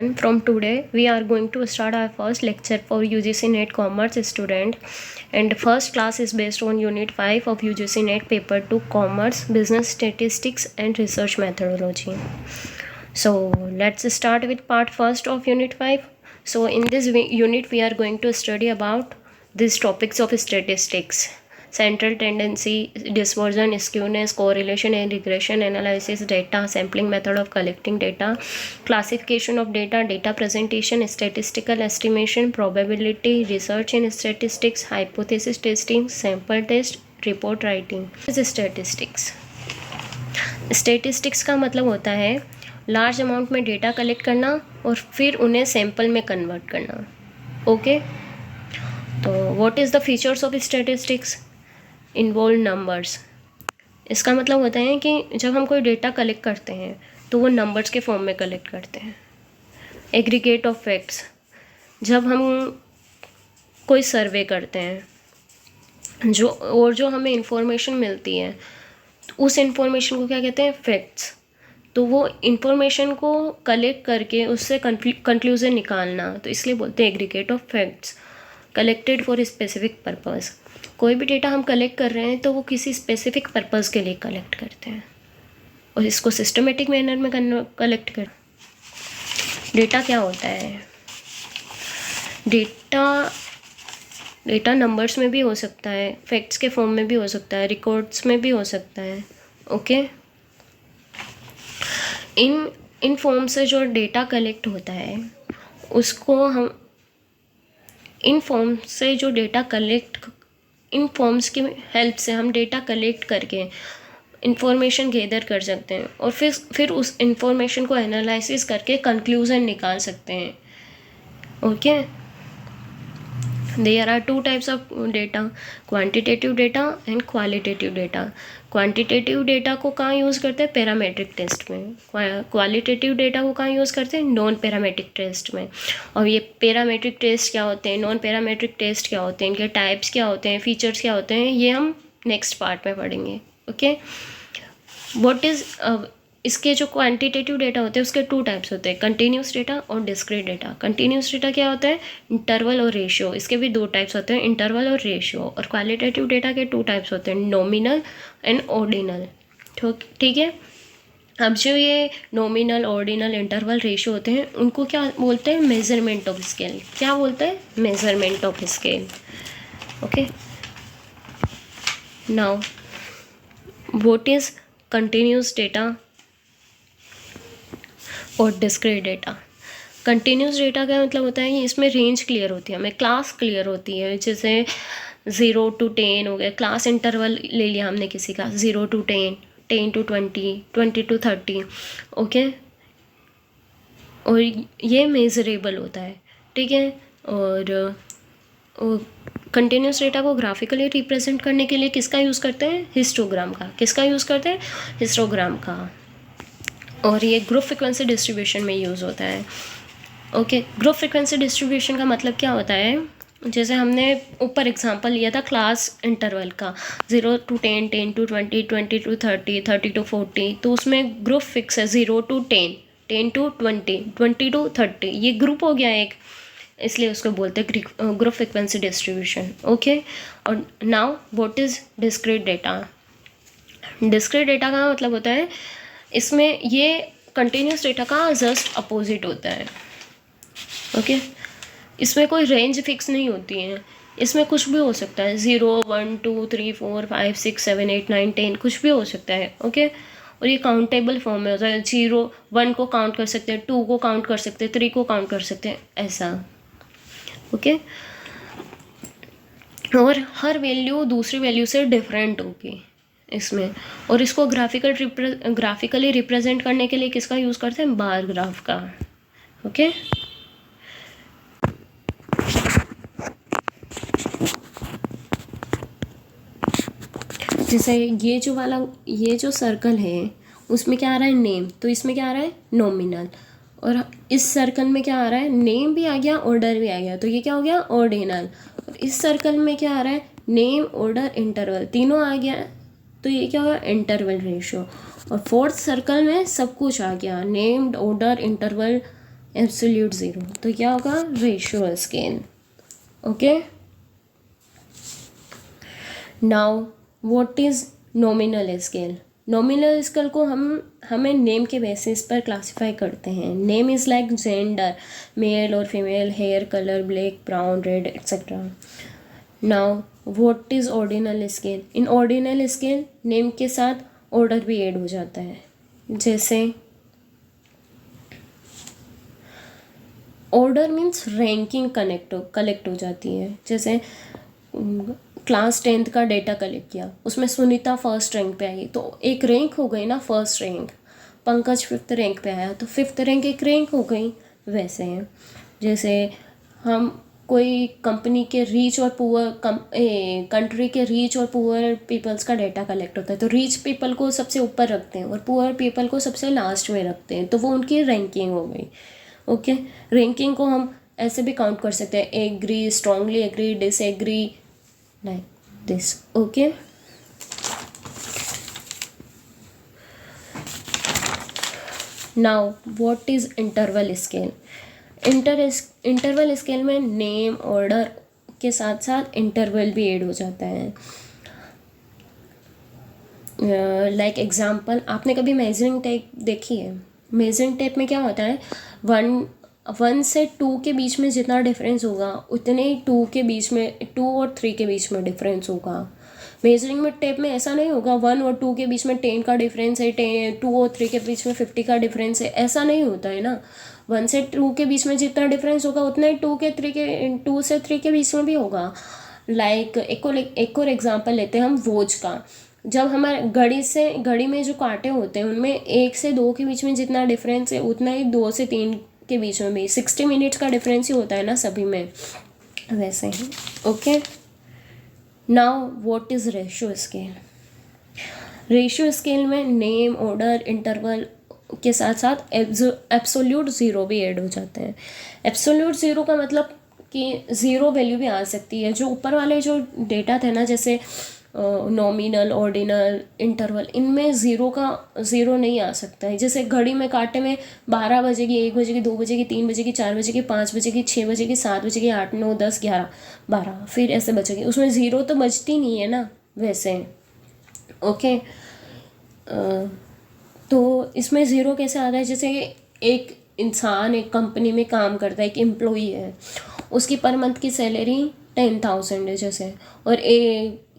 And from today, we are going to start our first lecture for UGC NET Commerce student. And first class is based on Unit 5 of UGC NET Paper 2 Commerce, Business Statistics and Research Methodology. So let's start with part first of Unit 5. So in this unit, we are going to study about these topics of statistics: central tendency, dispersion, skewness, correlation and regression analysis, data, sampling method of collecting data, classification of data, data presentation, statistical estimation, probability, research in statistics, hypothesis testing, sample test, report writing. Statistics statistics का मतलब होता है large amount में data collect करना और फिर उन्हें sample में कन्वर्ट करना. ओके, तो what is the features of statistics? Involve numbers. इसका मतलब होता है कि जब हम कोई डेटा कलेक्ट करते हैं तो वो नंबर्स के फॉर्म में कलेक्ट करते हैं. Aggregate of facts. जब हम कोई सर्वे करते हैं जो हमें इंफॉर्मेशन मिलती है तो उस इंफॉर्मेशन को क्या कहते हैं? फैक्ट्स. तो वो इंफॉर्मेशन को कलेक्ट करके उससे कंक्लूजन निकालना, तो इसलिए बोलते हैं aggregate of facts collected for specific purpose. कोई भी डेटा हम कलेक्ट कर रहे हैं तो वो किसी स्पेसिफिक पर्पस के लिए कलेक्ट करते हैं और इसको सिस्टमेटिक मैनर में कलेक्ट कर. डेटा क्या होता है? डेटा नंबर्स में भी हो सकता है, फैक्ट्स के फॉर्म में भी हो सकता है, रिकॉर्ड्स में भी हो सकता है. ओके, इन फॉर्म से जो डेटा कलेक्ट होता है उसको हम इन फॉर्म्स की हेल्प से हम डेटा कलेक्ट करके इंफॉर्मेशन गैदर कर सकते हैं और फिर उस इंफॉर्मेशन को एनालिसिस करके कंक्लूजन निकाल सकते हैं. Okay, there are two types of data, quantitative data and qualitative data. Quantitative data को कहाँ यूज़ करते हैं? पैरामेट्रिक टेस्ट में. क्वालिटेटिव डेटा को कहाँ यूज़ करते हैं? नॉन पैरामेट्रिक टेस्ट में. और ये पैरामेट्रिक टेस्ट क्या होते हैं, नॉन पैरामेट्रिक टेस्ट क्या होते हैं, इनके टाइप्स क्या होते हैं, फीचर्स क्या होते हैं, ये हम नेक्स्ट पार्ट में पढ़ेंगे. ओके, व्हाट इज़ इसके जो क्वांटिटेटिव डेटा होते हैं उसके टू टाइप्स होते हैं, कंटिन्यूस डेटा और डिस्क्रीट डेटा. कंटिन्यूस डेटा क्या होता है? इंटरवल और रेशियो. इसके भी दो टाइप्स होते हैं, इंटरवल और रेशियो. और क्वालिटेटिव डेटा के टू टाइप्स होते हैं, नॉमिनल एंड ऑर्डिनल. ठीक है. अब जो ये नॉमिनल, ऑर्डिनल, इंटरवल, रेशियो होते हैं उनको क्या बोलते हैं? Measurement of scale. क्या बोलते हैं? Measurement of scale. Okay, now what is continuous data और डिस्क्रीट डेटा? कंटिन्यूस डेटा का मतलब होता है कि इसमें रेंज क्लियर होती है, हमें क्लास क्लियर होती है. जैसे 0 to 10 हो गया, क्लास इंटरवल ले लिया हमने किसी का, 0 to 10, 10 to 20, 20 to 30. ओके, और ये मेजरेबल होता है. ठीक है. और कंटिन्यूस डेटा को ग्राफिकली रिप्रेजेंट करने के लिए किसका यूज़ करते हैं? हिस्टोग्राम का. किसका यूज़ करते हैं? हिस्टोग्राम का. और ये ग्रुप फ्रिक्वेंसी डिस्ट्रीब्यूशन में यूज़ होता है. ओके, ग्रुप फ्रिक्वेंसी डिस्ट्रीब्यूशन का मतलब क्या होता है? जैसे हमने ऊपर एग्जांपल लिया था क्लास इंटरवल का, 0 to 10, 10 to 20, 20 to 30, 30 to 40. तो उसमें ग्रुप फिक्स है, 0 to 10, 10 to 20, 20 to 30. ये ग्रुप हो गया एक, इसलिए उसको बोलते हैं ग्रुप फ्रिक्वेंसी डिस्ट्रीब्यूशन. ओके, और now what is discrete data? Discrete data का मतलब होता है इसमें ये कंटिन्यूस डेटा का जस्ट अपोजिट होता है. ओके, इसमें कोई रेंज फिक्स नहीं होती है, इसमें कुछ भी हो सकता है, 0, 1, 2, 3, 4, 5, 6, 7, 8, 9, 10 कुछ भी हो सकता है. ओके, और ये काउंटेबल फॉर्म में होता है. 0, 1 को काउंट कर सकते हैं, 2 को काउंट कर सकते हैं, 3 को काउंट कर सकते हैं, ऐसा. ओके, और हर वैल्यू दूसरी वैल्यू से डिफरेंट होगी इसमें. और इसको ग्राफिकली रिप्रेजेंट करने के लिए किसका यूज़ करते हैं? बार ग्राफ का. ओके, जैसे ये जो सर्कल है उसमें क्या आ रहा है? नेम. तो इसमें क्या आ रहा है? नॉमिनल. और इस सर्कल में क्या आ रहा है? नेम भी आ गया, ऑर्डर भी आ गया, तो ये क्या हो गया? ऑर्डिनल. और इस सर्कल में क्या आ रहा है? नेम, ऑर्डर, इंटरवल, तीनों आ गया, तो ये क्या होगा? Interval ratio. और फोर्थ सर्कल में सब कुछ आ गया, named, order, interval, absolute zero. तो क्या होगा, ratio scale. Okay, now what is nominal scale. Nominal scale को हमें नेम के बेसिस पर क्लासिफाई करते हैं। Name is like gender, male और female, hair colour, black, brown, red etcetera. Now what is ordinal scale. In ordinal scale name के साथ order भी ऐड हो जाता है। जैसे ऑर्डर मीन्स रैंकिंग कलेक्ट हो जाती है। जैसे क्लास 10th का डेटा कलेक्ट किया, उसमें सुनीता फर्स्ट रैंक पे आई, तो एक रैंक हो गई ना first rank. Pankaj 5th rank पे आया तो 5th रैंक एक रैंक हो गई। वैसे हैं, जैसे हम कोई कंपनी के रीच और पुअर कंट्री के रीच और पुअर पीपल्स का डेटा कलेक्ट होता है, तो रीच पीपल को सबसे ऊपर रखते हैं और पुअर पीपल को सबसे लास्ट में रखते हैं, तो वो उनकी रैंकिंग हो गई। ओके, रैंकिंग को हम ऐसे भी काउंट कर सकते हैं, agree, strongly agree, disagree, like this. Okay, now what is interval scale. Interval scale में नेम ऑर्डर के साथ साथ इंटरवल भी ऐड हो जाता है। लाइक एग्जाम्पल, आपने कभी मेजरिंग टेप देखी है। मेजरिंग टेप में क्या होता है, 1 से 2 के बीच में जितना डिफरेंस होगा उतने ही 2 के बीच में, 2 और 3 के बीच में डिफरेंस होगा। मेजरिंग में टेप में ऐसा नहीं होगा 1 और 2 के बीच में 10 का डिफरेंस है, 2 और 3 के बीच में 50 का डिफरेंस है, ऐसा नहीं होता है ना। 1 से 2 के बीच में जितना डिफरेंस होगा उतना ही 2 से 3 के बीच में भी होगा। लाइक एक और एग्जांपल लेते हैं हम वॉच का। जब हमारे घड़ी में जो कांटे होते हैं उनमें 1 से 2 के बीच में जितना डिफरेंस है उतना ही 2 से 3 के बीच में भी 60 मिनट्स का डिफरेंस ही होता है ना सभी में, वैसे ही। Okay, now what is ratio scale. Ratio scale में नेम ऑर्डर इंटरवल के साथ साथ एब्सोल्यूट ज़ीरो भी ऐड हो जाते हैं। एब्सोल्यूट ज़ीरो का मतलब कि ज़ीरो वैल्यू भी आ सकती है। जो ऊपर वाले जो डेटा थे ना, जैसे नॉमिनल, ऑर्डिनल, इंटरवल, इनमें ज़ीरो नहीं आ सकता है। जैसे घड़ी में कांटे में 12 बजेगी, 1 बजेगी, 2 बजेगी, 3 बजेगी, 4 बजेगी, 5 बजेगी, 6 बजेगी, 7 बजेगी, 8, 9, 10, 11, 12, फिर ऐसे बचेगी, उसमें ज़ीरो तो बचती नहीं है ना, वैसे। ओके, तो इसमें ज़ीरो कैसे आता है, जैसे एक इंसान एक कंपनी में काम करता है, एक एम्प्लॉई है, उसकी पर मंथ की सैलरी 10,000 है जैसे, और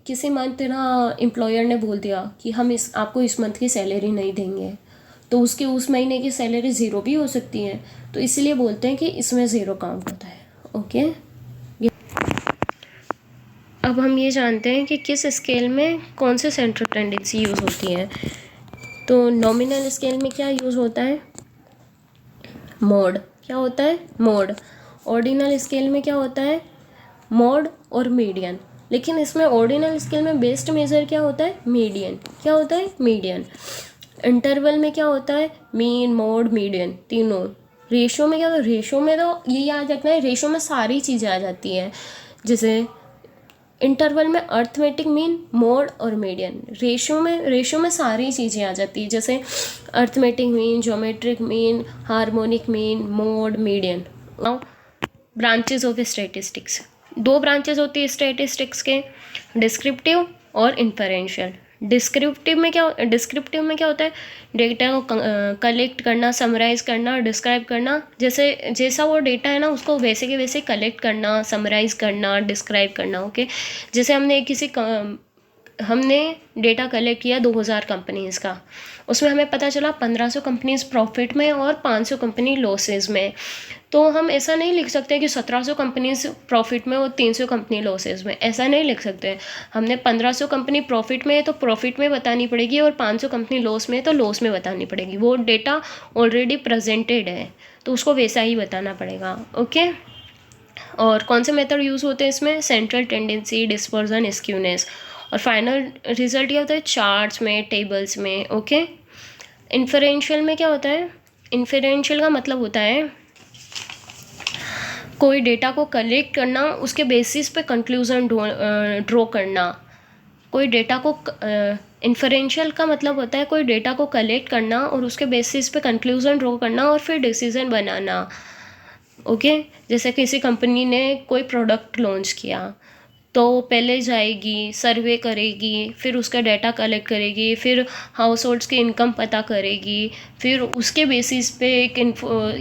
किसी मंथ ना एम्प्लॉयर ने बोल दिया कि हम आपको इस मंथ की सैलरी नहीं देंगे, तो उसकी उस महीने की सैलरी ज़ीरो भी हो सकती है। तो इसलिए बोलते हैं कि इसमें ज़ीरो काउंट होता है। ओके, अब हम ये जानते हैं कि किस स्केल में कौन से सेंट्रल टेंडेंसी यूज़ होती है। तो नॉमिनल स्केल में क्या यूज़ होता है, मोड। क्या होता है, मोड। ऑर्डिनल स्केल में क्या होता है, मोड और मीडियन। लेकिन इसमें ऑर्डिनल स्केल में बेस्ट मेजर क्या होता है, मीडियन। क्या होता है, मीडियन। इंटरवल में क्या होता है, मीन, मोड, मीडियन, तीनों। रेशो में क्या होता है, रेशो में तो ये याद रखना है, रेशो में सारी चीज़ें आ जाती हैं। जैसे इंटरवल में अर्थमेटिक मीन, मोड और मीडियन। रेशो में सारी चीज़ें आ जाती है, जैसे arithmetic mean, geometric mean, harmonic mean, mode, median. Now branches of statistics. 2 branches होती है स्टैटिस्टिक्स के, डिस्क्रिप्टिव और इन्फरेंशियल। डिस्क्रिप्टिव में क्या होता है, डेटा को कलेक्ट करना, समराइज़ करना, डिस्क्राइब करना। जैसा वो डेटा है ना उसको वैसे के वैसे कलेक्ट करना, समराइज़ करना, डिस्क्राइब करना। ओके, जैसे हमने डेटा कलेक्ट किया 2000 कंपनीज़ का, उसमें हमें पता चला 1500 कंपनीज प्रॉफिट में और 500 कंपनी लॉसेज में। तो हम ऐसा नहीं लिख सकते कि 1700 कंपनीज प्रॉफिट में और 300 कंपनी लॉसेज में, ऐसा नहीं लिख सकते। हमने 1500 कंपनी प्रॉफिट में है तो प्रॉफिट में बतानी पड़ेगी, और 500 कंपनी लॉस में है तो लॉस में बतानी पड़ेगी। वो डेटा ऑलरेडी प्रेजेंटेड है तो उसको वैसा ही बताना पड़ेगा। ओके, और कौन से मेथड यूज़ होते हैं इसमें, सेंट्रल टेंडेंसी, डिस्पर्जन, स्क्यूनेस, और फाइनल रिजल्ट क्या होता है, चार्ट्स में, टेबल्स में। ओके, इन्फरेंशियल में क्या होता है, इन्फरेंशियल का मतलब होता है कोई डेटा को कलेक्ट करना, उसके बेसिस पे कंक्लूजन ड्रॉ करना। कोई डेटा को इन्फरेंशियल का मतलब होता है कोई डेटा को कलेक्ट करना और उसके बेसिस पे कंक्लूजन ड्रॉ करना और फिर डिसीजन बनाना। ओके, जैसे किसी कंपनी ने कोई प्रोडक्ट लॉन्च किया तो पहले जाएगी, सर्वे करेगी, फिर उसका डाटा कलेक्ट करेगी, फिर हाउस होल्ड्स की इनकम पता करेगी, फिर उसके बेसिस पे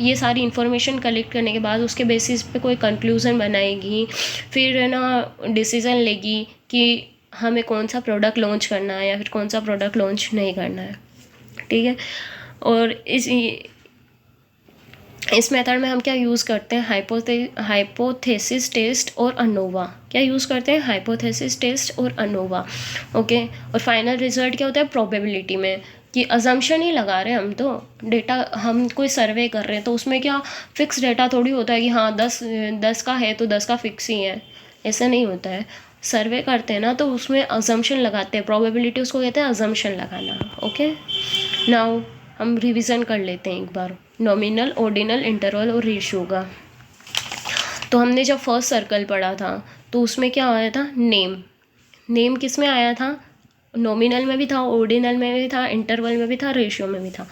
ये सारी इन्फॉर्मेशन कलेक्ट करने के बाद उसके बेसिस पे कोई कंक्लूज़न बनाएगी, फिर है ना डिसीज़न लेगी कि हमें कौन सा प्रोडक्ट लॉन्च करना है या फिर कौन सा प्रोडक्ट लॉन्च नहीं करना है। ठीक है, और इस मेथड में हम क्या यूज़ करते हैं, हाइपोथेसिस टेस्ट और अनोवा। क्या यूज़ करते हैं, हाइपोथेसिस टेस्ट और अनोवा। ओके, और फाइनल रिजल्ट क्या होता है प्रोबेबिलिटी में, कि अजम्पशन ही लगा रहे हैं हम, तो डेटा हम कोई सर्वे कर रहे हैं तो उसमें क्या फिक्स डेटा थोड़ी होता है कि हाँ 10 का है तो 10 का फिक्स ही है, ऐसा नहीं होता है। सर्वे करते हैं ना तो उसमें अजम्पशन लगाते हैं, प्रोबेबिलिटी उसको कहते हैं अजम्पशन लगाना। ओके, नाउ हम रिवीजन कर लेते हैं एक बार नॉमिनल, ऑर्डिनल, इंटरवल और रेशियो का। तो हमने जब फर्स्ट सर्कल पढ़ा था तो उसमें क्या आया था, नेम किस में आया था, नॉमिनल में भी था, ऑर्डिनल में भी था, इंटरवल में भी था, रेशियो में भी था।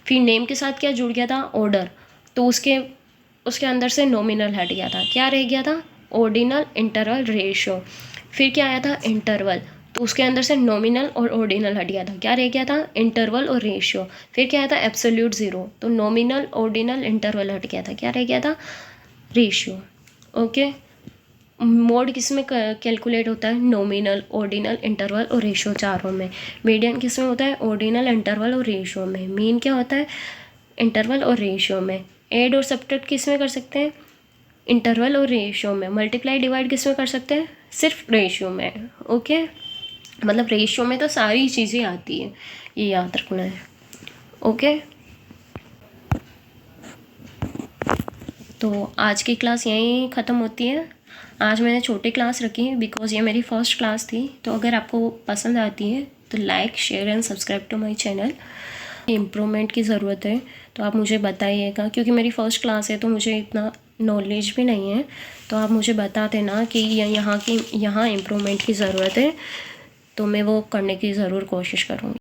फिर नेम के साथ क्या जुड़ गया था, ऑर्डर, तो उसके अंदर से नॉमिनल हट गया था, क्या रह गया था, ऑर्डिनल, इंटरवल, रेशियो। फिर क्या आया था, इंटरवल, तो उसके अंदर से नॉमिनल और ऑर्डिनल हट गया था, क्या रह गया था, इंटरवल और रेशियो। फिर क्या आया था, एब्सोल्यूट ज़ीरो, तो नॉमिनल, ऑर्डिनल, इंटरवल हट गया था, क्या रह गया था, रेशियो। ओके, मोड किस में कैलकुलेट होता है, नॉमिनल, ऑर्डिनल, इंटरवल और रेशियो चारों में। मीडियन किस में होता है, ऑर्डिनल, इंटरवल और रेशियो में। मीन क्या होता है, इंटरवल और रेशियो में। ऐड और सब्ट्रैक्ट किस में कर सकते हैं, इंटरवल और रेशियो में। मल्टीप्लाई डिवाइड किस में कर सकते हैं, सिर्फ रेशियो में। ओके, मतलब रेशियो में तो सारी चीज़ें आती है, ये याद रखना है। ओके, तो आज की क्लास यहीं ख़त्म होती है। आज मैंने छोटी क्लास रखी बिकॉज़ ये मेरी फर्स्ट क्लास थी। तो अगर आपको पसंद आती है तो like, share and subscribe to my channel. Improvement की ज़रूरत है तो आप मुझे बताइएगा, क्योंकि मेरी फ़र्स्ट क्लास है तो मुझे इतना नॉलेज भी नहीं है। तो आप मुझे बता देना कि यहाँ इम्प्रूवमेंट की ज़रूरत है, तो मैं वो करने की ज़रूर कोशिश करूँगी।